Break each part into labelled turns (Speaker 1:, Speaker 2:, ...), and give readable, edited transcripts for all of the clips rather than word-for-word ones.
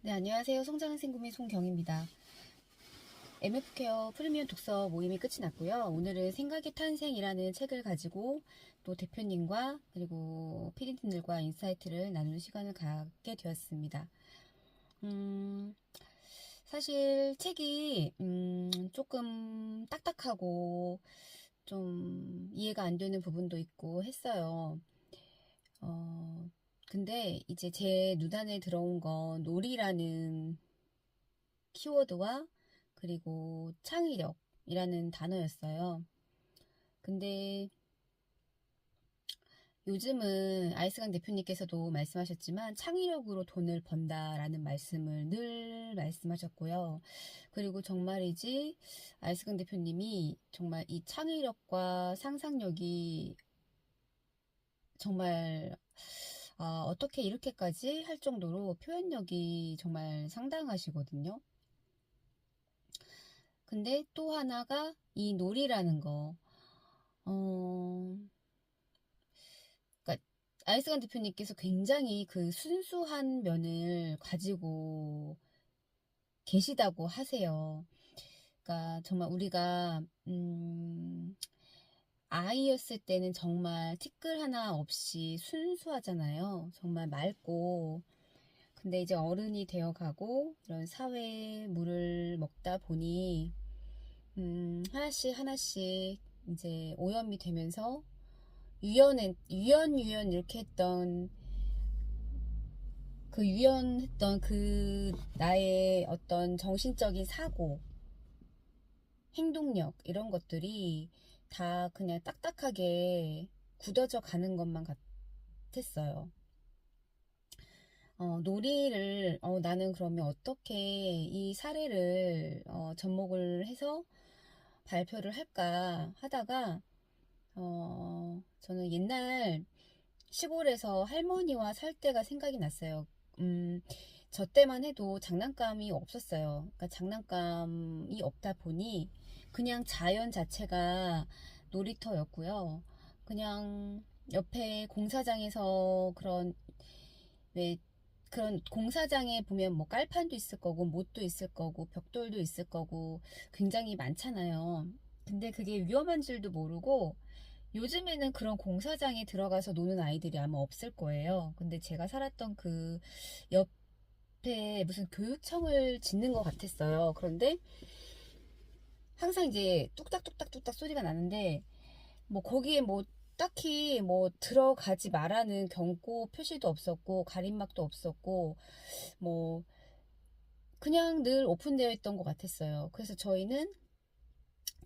Speaker 1: 네, 안녕하세요. 성장한 생구미 송경입니다. MF케어 프리미엄 독서 모임이 끝이 났고요. 오늘은 생각의 탄생이라는 책을 가지고 또 대표님과 그리고 피디님들과 인사이트를 나누는 시간을 갖게 되었습니다. 사실 책이 조금 딱딱하고 좀 이해가 안 되는 부분도 있고 했어요. 어, 근데 이제 제 눈안에 들어온 건 놀이라는 키워드와 그리고 창의력이라는 단어였어요. 근데 요즘은 아이스강 대표님께서도 말씀하셨지만 창의력으로 돈을 번다라는 말씀을 늘 말씀하셨고요. 그리고 정말이지 아이스강 대표님이 정말 이 창의력과 상상력이 정말 어떻게 이렇게까지 할 정도로 표현력이 정말 상당하시거든요. 근데 또 하나가 이 놀이라는 거. 어, 그러니까 아이스간 대표님께서 굉장히 그 순수한 면을 가지고 계시다고 하세요. 그러니까 정말 우리가 아이였을 때는 정말 티끌 하나 없이 순수하잖아요. 정말 맑고. 근데 이제 어른이 되어가고 이런 사회의 물을 먹다 보니 하나씩 하나씩 이제 오염이 되면서 유연 이렇게 했던 그 유연했던 그 나의 어떤 정신적인 사고, 행동력 이런 것들이 다 그냥 딱딱하게 굳어져 가는 것만 같았어요. 놀이를 나는 그러면 어떻게 이 사례를 접목을 해서 발표를 할까 하다가 저는 옛날 시골에서 할머니와 살 때가 생각이 났어요. 음, 저 때만 해도 장난감이 없었어요. 그러니까 장난감이 없다 보니 그냥 자연 자체가 놀이터였고요. 그냥 옆에 공사장에서 왜 그런 공사장에 보면 뭐 깔판도 있을 거고 못도 있을 거고 벽돌도 있을 거고 굉장히 많잖아요. 근데 그게 위험한 줄도 모르고 요즘에는 그런 공사장에 들어가서 노는 아이들이 아마 없을 거예요. 근데 제가 살았던 그 옆에 무슨 교육청을 짓는 것 같았어요. 그런데 항상 이제 뚝딱뚝딱뚝딱 소리가 나는데 뭐 거기에 뭐 딱히 뭐 들어가지 말라는 경고 표시도 없었고 가림막도 없었고 뭐 그냥 늘 오픈되어 있던 것 같았어요. 그래서 저희는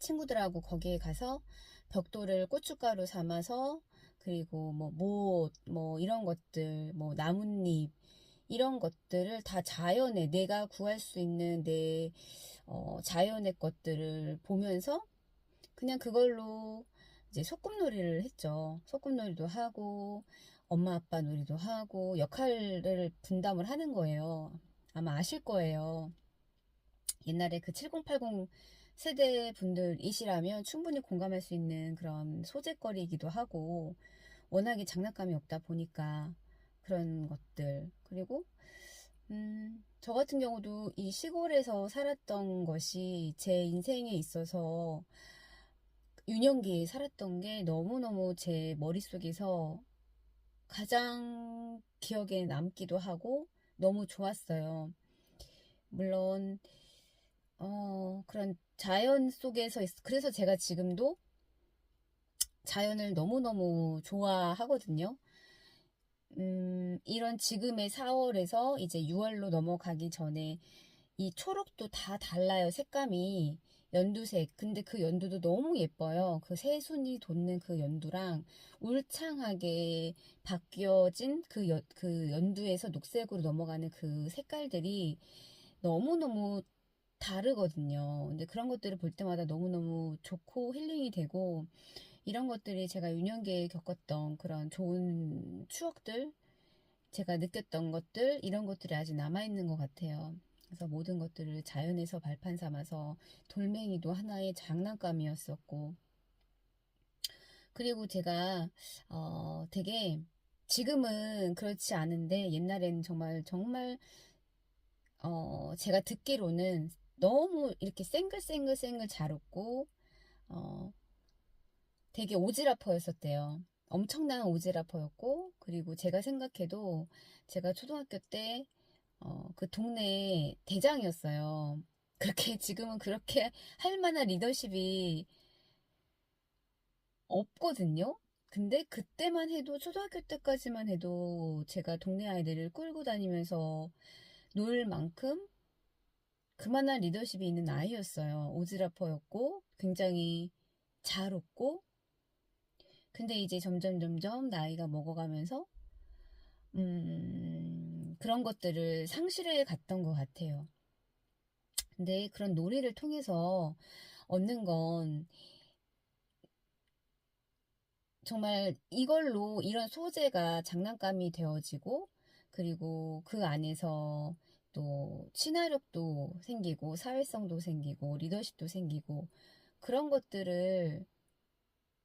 Speaker 1: 친구들하고 거기에 가서 벽돌을 고춧가루 삼아서 그리고 뭐 이런 것들 뭐 나뭇잎 이런 것들을 다 자연에 내가 구할 수 있는 내 자연의 것들을 보면서 그냥 그걸로 이제 소꿉놀이를 했죠. 소꿉놀이도 하고 엄마 아빠 놀이도 하고 역할을 분담을 하는 거예요. 아마 아실 거예요. 옛날에 그 7080 세대 분들이시라면 충분히 공감할 수 있는 그런 소재거리이기도 하고 워낙에 장난감이 없다 보니까 그런 것들 그리고 저 같은 경우도 이 시골에서 살았던 것이 제 인생에 있어서 유년기에 살았던 게 너무너무 제 머릿속에서 가장 기억에 남기도 하고 너무 좋았어요. 물론 그런 자연 속에서 그래서 제가 지금도 자연을 너무너무 좋아하거든요. 이런 지금의 4월에서 이제 6월로 넘어가기 전에 이 초록도 다 달라요. 색감이 연두색. 근데 그 연두도 너무 예뻐요. 그 새순이 돋는 그 연두랑 울창하게 바뀌어진 그 연두에서 녹색으로 넘어가는 그 색깔들이 너무너무 다르거든요. 근데 그런 것들을 볼 때마다 너무너무 좋고 힐링이 되고 이런 것들이 제가 유년기에 겪었던 그런 좋은 추억들, 제가 느꼈던 것들, 이런 것들이 아직 남아있는 것 같아요. 그래서 모든 것들을 자연에서 발판 삼아서 돌멩이도 하나의 장난감이었었고, 그리고 제가, 되게, 지금은 그렇지 않은데, 옛날에는 정말, 정말, 제가 듣기로는 너무 이렇게 쌩글쌩글 잘 웃고, 어, 되게 오지라퍼였었대요. 엄청난 오지라퍼였고, 그리고 제가 생각해도 제가 초등학교 때, 그 동네 대장이었어요. 그렇게, 지금은 그렇게 할 만한 리더십이 없거든요. 근데 그때만 해도, 초등학교 때까지만 해도 제가 동네 아이들을 끌고 다니면서 놀 만큼 그만한 리더십이 있는 아이였어요. 오지라퍼였고, 굉장히 잘 웃고, 근데 이제 점점 나이가 먹어가면서, 그런 것들을 상실해 갔던 것 같아요. 근데 그런 놀이를 통해서 얻는 건 정말 이걸로 이런 소재가 장난감이 되어지고, 그리고 그 안에서 또 친화력도 생기고, 사회성도 생기고, 리더십도 생기고, 그런 것들을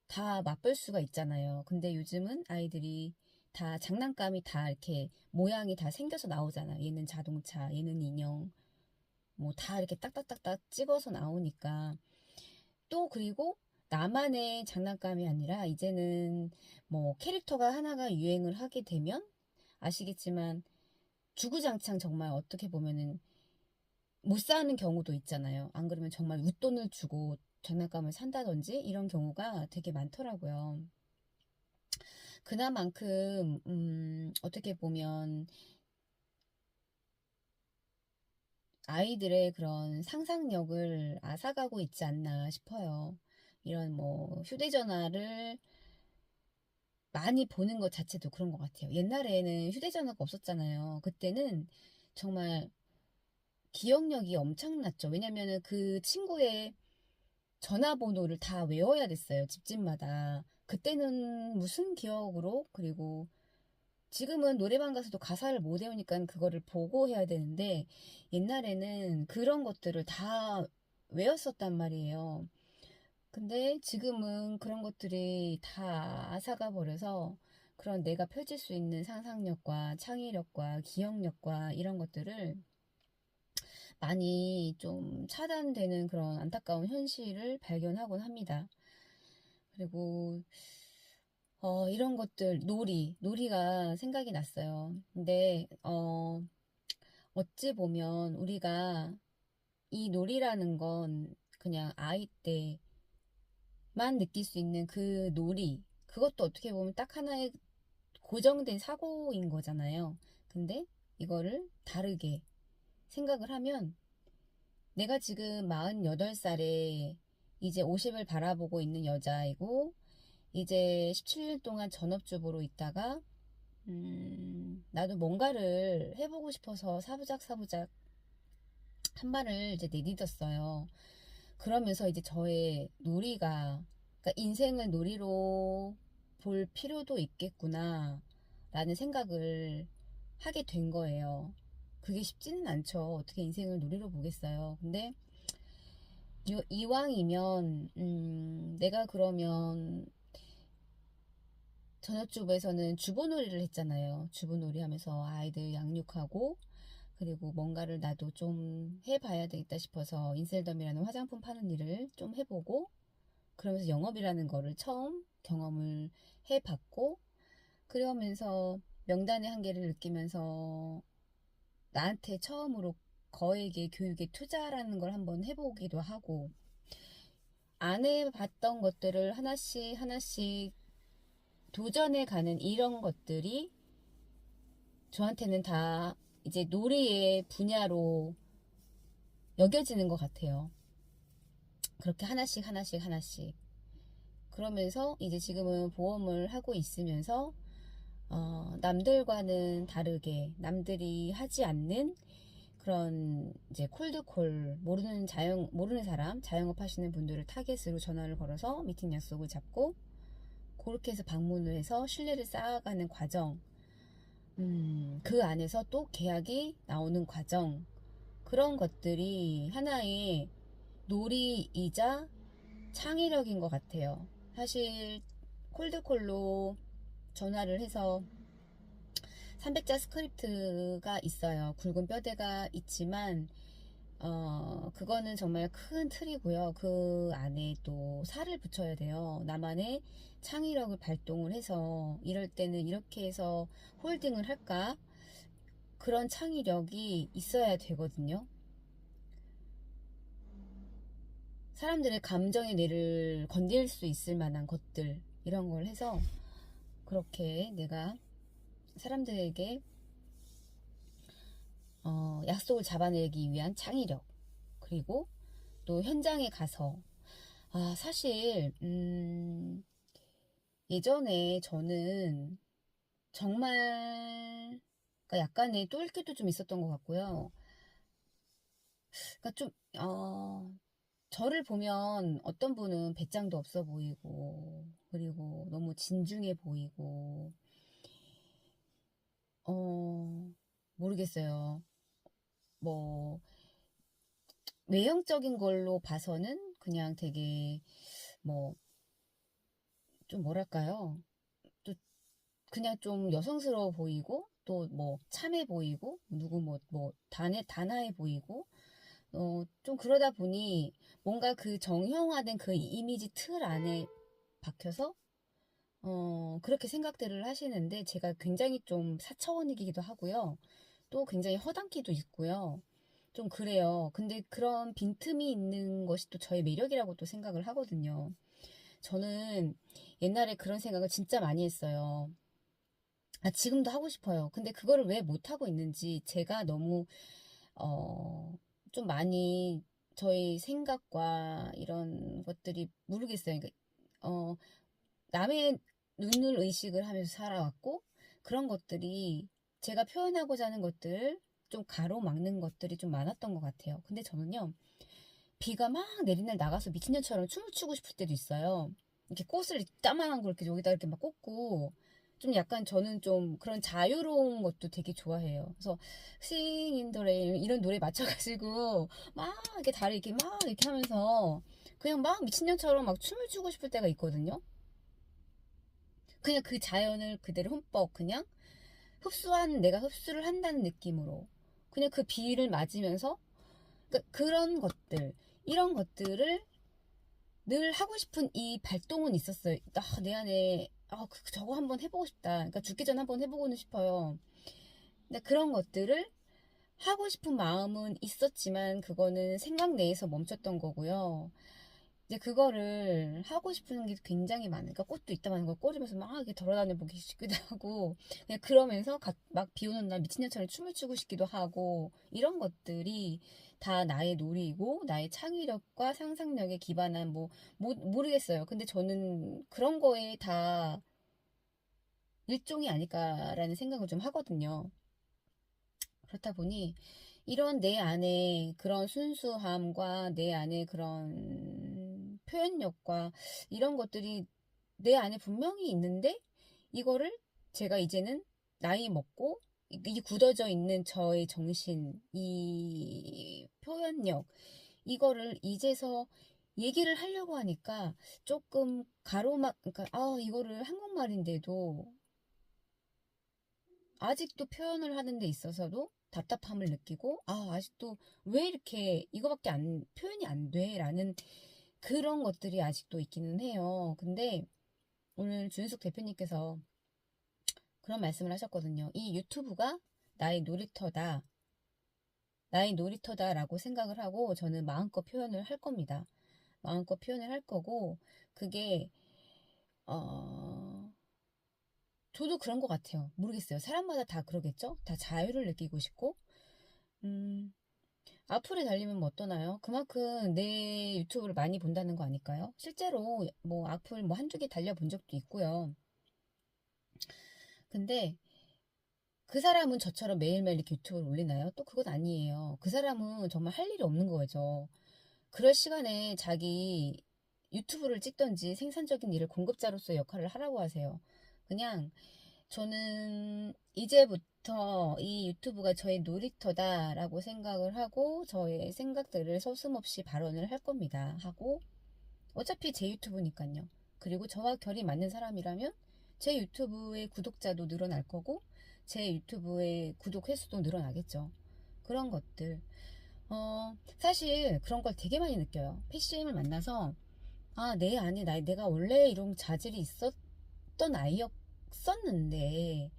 Speaker 1: 다 맛볼 수가 있잖아요. 근데 요즘은 아이들이 다 장난감이 다 이렇게 모양이 다 생겨서 나오잖아요. 얘는 자동차, 얘는 인형, 뭐 다 이렇게 딱딱딱딱 찍어서 나오니까. 또 그리고 나만의 장난감이 아니라 이제는 뭐 캐릭터가 하나가 유행을 하게 되면 아시겠지만 주구장창 정말 어떻게 보면은 못 사는 경우도 있잖아요. 안 그러면 정말 웃돈을 주고 장난감을 산다든지 이런 경우가 되게 많더라고요. 그나만큼 어떻게 보면 아이들의 그런 상상력을 앗아가고 있지 않나 싶어요. 이런 뭐 휴대전화를 많이 보는 것 자체도 그런 것 같아요. 옛날에는 휴대전화가 없었잖아요. 그때는 정말 기억력이 엄청났죠. 왜냐면은 그 친구의 전화번호를 다 외워야 됐어요. 집집마다. 그때는 무슨 기억으로, 그리고 지금은 노래방 가서도 가사를 못 외우니까 그거를 보고 해야 되는데, 옛날에는 그런 것들을 다 외웠었단 말이에요. 근데 지금은 그런 것들이 다 앗아가 버려서 그런 내가 펼칠 수 있는 상상력과 창의력과 기억력과 이런 것들을 많이 좀 차단되는 그런 안타까운 현실을 발견하곤 합니다. 그리고 이런 것들, 놀이가 생각이 났어요. 근데, 어찌 보면 우리가 이 놀이라는 건 그냥 아이 때만 느낄 수 있는 그 놀이, 그것도 어떻게 보면 딱 하나의 고정된 사고인 거잖아요. 근데 이거를 다르게 생각을 하면 내가 지금 48살에 이제 50을 바라보고 있는 여자이고, 이제 17년 동안 전업주부로 있다가 나도 뭔가를 해보고 싶어서 사부작 한 발을 이제 내딛었어요. 그러면서 이제 저의 놀이가, 그러니까 인생을 놀이로 볼 필요도 있겠구나 라는 생각을 하게 된 거예요. 그게 쉽지는 않죠. 어떻게 인생을 놀이로 보겠어요. 근데 이왕이면 내가 그러면 전업주부에서는 주부놀이를 했잖아요. 주부놀이 하면서 아이들 양육하고, 그리고 뭔가를 나도 좀 해봐야 되겠다 싶어서 인셀덤이라는 화장품 파는 일을 좀 해보고, 그러면서 영업이라는 거를 처음 경험을 해봤고, 그러면서 명단의 한계를 느끼면서 나한테 처음으로 거액의 교육에 투자라는 걸 한번 해보기도 하고, 안 해봤던 것들을 하나씩 도전해 가는 이런 것들이 저한테는 다 이제 놀이의 분야로 여겨지는 것 같아요. 그렇게 하나씩. 그러면서 이제 지금은 보험을 하고 있으면서, 남들과는 다르게, 남들이 하지 않는 그런 이제 콜드콜, 모르는 사람, 자영업 하시는 분들을 타겟으로 전화를 걸어서 미팅 약속을 잡고, 그렇게 해서 방문을 해서 신뢰를 쌓아가는 과정, 그 안에서 또 계약이 나오는 과정, 그런 것들이 하나의 놀이이자 창의력인 것 같아요. 사실 콜드콜로 전화를 해서 300자 스크립트가 있어요. 굵은 뼈대가 있지만 그거는 정말 큰 틀이고요. 그 안에 또 살을 붙여야 돼요. 나만의 창의력을 발동을 해서 이럴 때는 이렇게 해서 홀딩을 할까? 그런 창의력이 있어야 되거든요. 사람들의 감정의 뇌를 건들 수 있을 만한 것들, 이런 걸 해서 그렇게 내가 사람들에게 약속을 잡아내기 위한 창의력, 그리고 또 현장에 가서 사실 예전에 저는 정말 그러니까 약간의 똘끼도 좀 있었던 것 같고요. 그러니까 좀 저를 보면 어떤 분은 배짱도 없어 보이고, 그리고 너무 진중해 보이고, 모르겠어요. 뭐 외형적인 걸로 봐서는 그냥 되게 뭐 좀 뭐랄까요? 또 그냥 좀 여성스러워 보이고, 또 뭐 참해 보이고, 누구 뭐 단아해 보이고, 좀 그러다 보니 뭔가 그 정형화된 그 이미지 틀 안에 박혀서 그렇게 생각들을 하시는데, 제가 굉장히 좀 사차원이기도 하고요. 또 굉장히 허당기도 있고요. 좀 그래요. 근데 그런 빈틈이 있는 것이 또 저의 매력이라고 또 생각을 하거든요. 저는 옛날에 그런 생각을 진짜 많이 했어요. 지금도 하고 싶어요. 근데 그거를 왜 못하고 있는지 제가 너무, 어, 좀 많이 저의 생각과 이런 것들이 모르겠어요. 그러니까, 남의 눈을 의식을 하면서 살아왔고, 그런 것들이 제가 표현하고자 하는 것들, 좀 가로막는 것들이 좀 많았던 것 같아요. 근데 저는요, 비가 막 내린 날 나가서 미친년처럼 춤을 추고 싶을 때도 있어요. 이렇게 꽃을 따만한 걸 이렇게 여기다 이렇게 막 꽂고, 좀 약간 저는 좀 그런 자유로운 것도 되게 좋아해요. 그래서 Sing in the Rain 이런 노래 맞춰가지고 막 이렇게 다리 이렇게 막 이렇게 하면서 그냥 막 미친년처럼 막 춤을 추고 싶을 때가 있거든요. 그냥 그 자연을 그대로 흠뻑 그냥 내가 흡수를 한다는 느낌으로 그냥 그 비를 맞으면서, 그러니까 그런 것들, 이런 것들을 늘 하고 싶은 이 발동은 있었어요. 내 안에 저거 한번 해보고 싶다. 그러니까 죽기 전 한번 해보고는 싶어요. 근데 그런 것들을 하고 싶은 마음은 있었지만 그거는 생각 내에서 멈췄던 거고요. 이제 그거를 하고 싶은 게 굉장히 많으니까, 꽃도 이따만한 걸 꽂으면서 막 이렇게 돌아다녀 보기 싶기도 하고, 그냥 그러면서 막 비 오는 날 미친년처럼 춤을 추고 싶기도 하고, 이런 것들이 다 나의 놀이이고 나의 창의력과 상상력에 기반한 모르겠어요. 근데 저는 그런 거에 다 일종이 아닐까라는 생각을 좀 하거든요. 그렇다 보니 이런 내 안에 그런 순수함과 내 안에 그런 표현력과 이런 것들이 내 안에 분명히 있는데, 이거를 제가 이제는 나이 먹고 이 굳어져 있는 저의 정신, 이 표현력, 이거를 이제서 얘기를 하려고 하니까 조금 그러니까 이거를 한국말인데도 아직도 표현을 하는 데 있어서도 답답함을 느끼고, 아직도 왜 이렇게 이거밖에 표현이 안 돼? 라는 그런 것들이 아직도 있기는 해요. 근데 오늘 준숙 대표님께서 그런 말씀을 하셨거든요. 이 유튜브가 나의 놀이터다. 나의 놀이터다라고 생각을 하고 저는 마음껏 표현을 할 겁니다. 마음껏 표현을 할 거고, 그게, 어, 저도 그런 것 같아요. 모르겠어요. 사람마다 다 그러겠죠? 다 자유를 느끼고 싶고, 음, 악플이 달리면 뭐 어떠나요? 그만큼 내 유튜브를 많이 본다는 거 아닐까요? 실제로 뭐 악플 뭐 한두 개 달려본 적도 있고요. 근데 그 사람은 저처럼 매일매일 이렇게 유튜브를 올리나요? 또 그건 아니에요. 그 사람은 정말 할 일이 없는 거죠. 그럴 시간에 자기 유튜브를 찍던지 생산적인 일을 공급자로서 역할을 하라고 하세요. 그냥 저는 이제부터 이 유튜브가 저의 놀이터다라고 생각을 하고 저의 생각들을 서슴없이 발언을 할 겁니다. 하고 어차피 제 유튜브니까요. 그리고 저와 결이 맞는 사람이라면 제 유튜브의 구독자도 늘어날 거고, 제 유튜브의 구독 횟수도 늘어나겠죠. 그런 것들. 사실 그런 걸 되게 많이 느껴요. PCM을 만나서, 아, 내 안에 내가 원래 이런 자질이 있었던 아이였었는데,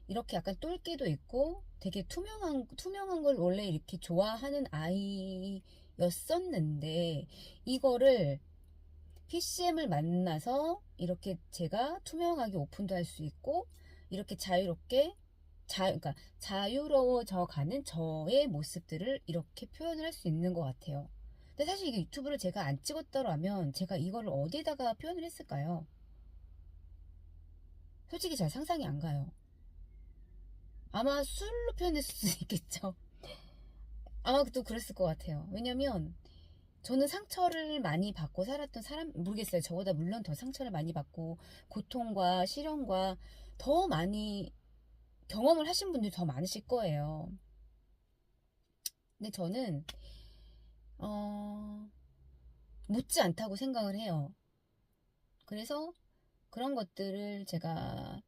Speaker 1: 이렇게 약간 똘끼도 있고, 되게 투명한 걸 원래 이렇게 좋아하는 아이였었는데, 이거를 PCM을 만나서 이렇게 제가 투명하게 오픈도 할 수 있고, 이렇게 자유롭게 그러니까 자유로워져 가는 저의 모습들을 이렇게 표현을 할 수 있는 것 같아요. 근데 사실 이게 유튜브를 제가 안 찍었더라면 제가 이거를 어디에다가 표현을 했을까요? 솔직히 잘 상상이 안 가요. 아마 술로 표현했을 수도 있겠죠. 아마 또 그랬을 것 같아요. 왜냐면 저는 상처를 많이 받고 살았던 사람, 모르겠어요. 저보다 물론 더 상처를 많이 받고 고통과 시련과 더 많이 경험을 하신 분들이 더 많으실 거예요. 근데 저는 묻지 않다고 생각을 해요. 그래서 그런 것들을 제가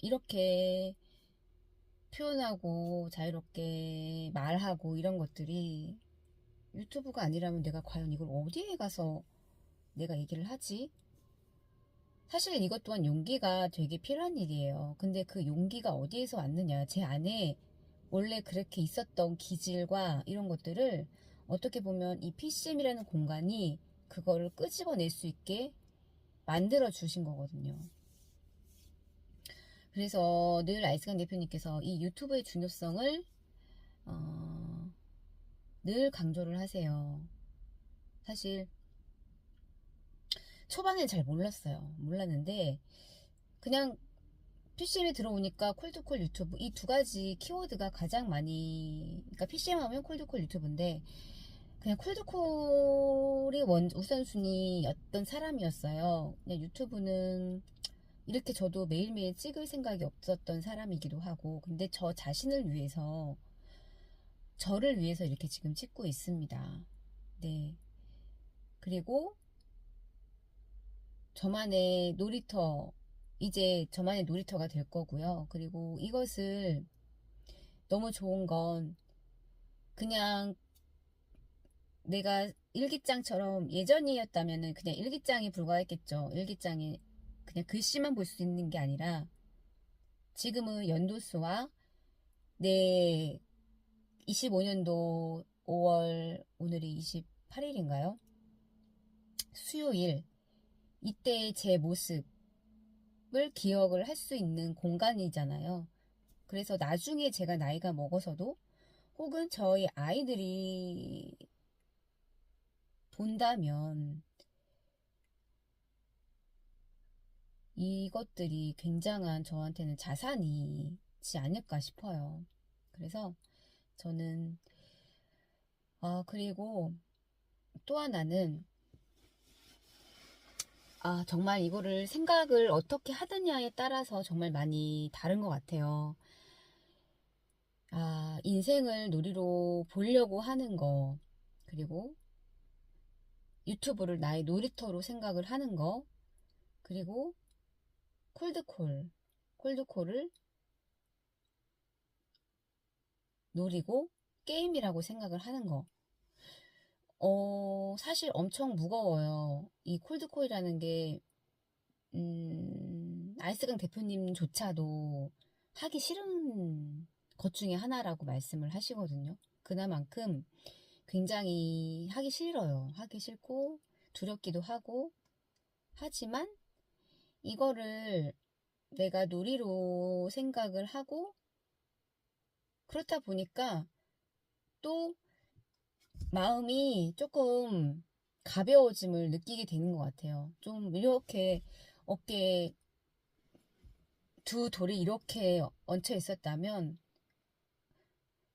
Speaker 1: 이렇게 표현하고 자유롭게 말하고 이런 것들이 유튜브가 아니라면 내가 과연 이걸 어디에 가서 내가 얘기를 하지? 사실 이것 또한 용기가 되게 필요한 일이에요. 근데 그 용기가 어디에서 왔느냐? 제 안에 원래 그렇게 있었던 기질과 이런 것들을 어떻게 보면 이 PCM이라는 공간이 그거를 끄집어낼 수 있게 만들어 주신 거거든요. 그래서 늘 아이스강 대표님께서 이 유튜브의 중요성을 늘 강조를 하세요. 사실 초반에 잘 몰랐는데 그냥 PCM에 들어오니까 콜드콜 유튜브 이 두 가지 키워드가 가장 많이, 그러니까 PCM 하면 콜드콜 유튜브인데 그냥 콜드콜이 우선순위였던 사람이었어요. 그냥 유튜브는 이렇게 저도 매일매일 찍을 생각이 없었던 사람이기도 하고, 근데 저 자신을 위해서, 저를 위해서 이렇게 지금 찍고 있습니다. 네. 그리고 저만의 놀이터, 이제 저만의 놀이터가 될 거고요. 그리고 이것을 너무 좋은 건 그냥 내가 일기장처럼 예전이었다면은 그냥 일기장에 불과했겠죠. 일기장에 그냥 글씨만 볼 수 있는 게 아니라 지금은 연도수와 내 25년도 5월, 오늘이 28일인가요? 수요일, 이때의 제 모습을 기억을 할 수 있는 공간이잖아요. 그래서 나중에 제가 나이가 먹어서도 혹은 저희 아이들이 본다면 이것들이 굉장한 저한테는 자산이지 않을까 싶어요. 그래서 저는 그리고 또 하나는 정말 이거를 생각을 어떻게 하느냐에 따라서 정말 많이 다른 것 같아요. 인생을 놀이로 보려고 하는 거, 그리고 유튜브를 나의 놀이터로 생각을 하는 거, 그리고 콜드콜을 노리고 게임이라고 생각을 하는 거. 사실 엄청 무거워요. 이 콜드콜이라는 게, 아이스강 대표님조차도 하기 싫은 것 중에 하나라고 말씀을 하시거든요. 그나만큼 굉장히 하기 싫어요. 하기 싫고, 두렵기도 하고, 하지만 이거를 내가 놀이로 생각을 하고, 그렇다 보니까 또 마음이 조금 가벼워짐을 느끼게 되는 것 같아요. 좀 이렇게 어깨에 두 돌이 이렇게 얹혀 있었다면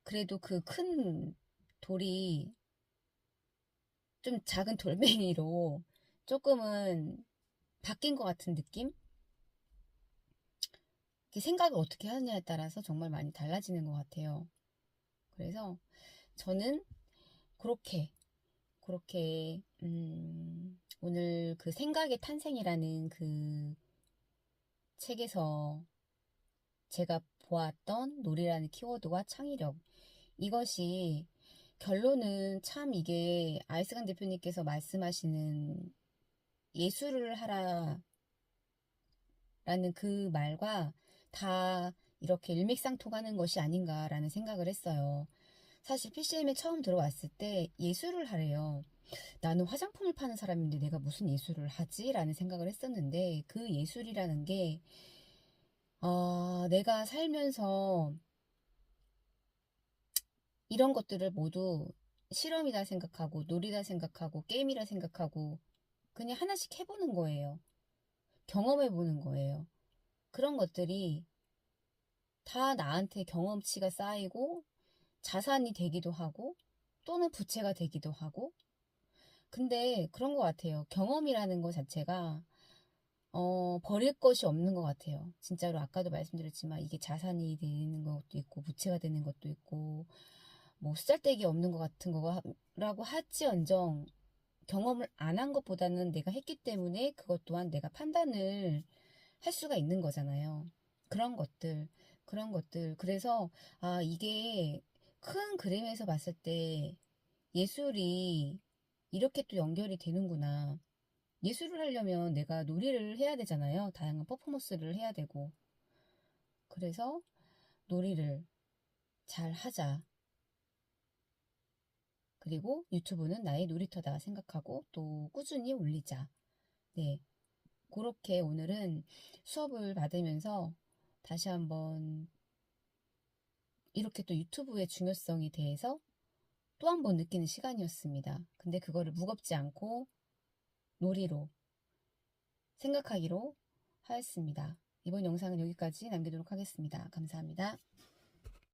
Speaker 1: 그래도 그 큰 돌이 좀 작은 돌멩이로 조금은 바뀐 것 같은 느낌? 생각을 어떻게 하느냐에 따라서 정말 많이 달라지는 것 같아요. 그래서 저는 그렇게 오늘 그 생각의 탄생이라는 그 책에서 제가 보았던 놀이라는 키워드와 창의력, 이것이 결론은 참 이게 아이스강 대표님께서 말씀하시는 예술을 하라라는 그 말과 다 이렇게 일맥상통하는 것이 아닌가라는 생각을 했어요. 사실 PCM에 처음 들어왔을 때 예술을 하래요. 나는 화장품을 파는 사람인데 내가 무슨 예술을 하지? 라는 생각을 했었는데 그 예술이라는 게 내가 살면서 이런 것들을 모두 실험이다 생각하고 놀이다 생각하고 게임이라 생각하고 그냥 하나씩 해보는 거예요. 경험해보는 거예요. 그런 것들이 다 나한테 경험치가 쌓이고 자산이 되기도 하고 또는 부채가 되기도 하고 근데 그런 것 같아요. 경험이라는 것 자체가 버릴 것이 없는 것 같아요. 진짜로 아까도 말씀드렸지만 이게 자산이 되는 것도 있고 부채가 되는 것도 있고 뭐 쓰잘데기 없는 것 같은 거라고 할지언정 경험을 안 한 것보다는 내가 했기 때문에 그것 또한 내가 판단을 할 수가 있는 거잖아요. 그런 것들, 그런 것들. 그래서 이게 큰 그림에서 봤을 때 예술이 이렇게 또 연결이 되는구나. 예술을 하려면 내가 놀이를 해야 되잖아요. 다양한 퍼포먼스를 해야 되고. 그래서 놀이를 잘 하자. 그리고 유튜브는 나의 놀이터다 생각하고 또 꾸준히 올리자. 네. 그렇게 오늘은 수업을 받으면서 다시 한번 이렇게 또 유튜브의 중요성에 대해서 또 한 번 느끼는 시간이었습니다. 근데 그거를 무겁지 않고 놀이로 생각하기로 하였습니다. 이번 영상은 여기까지 남기도록 하겠습니다. 감사합니다.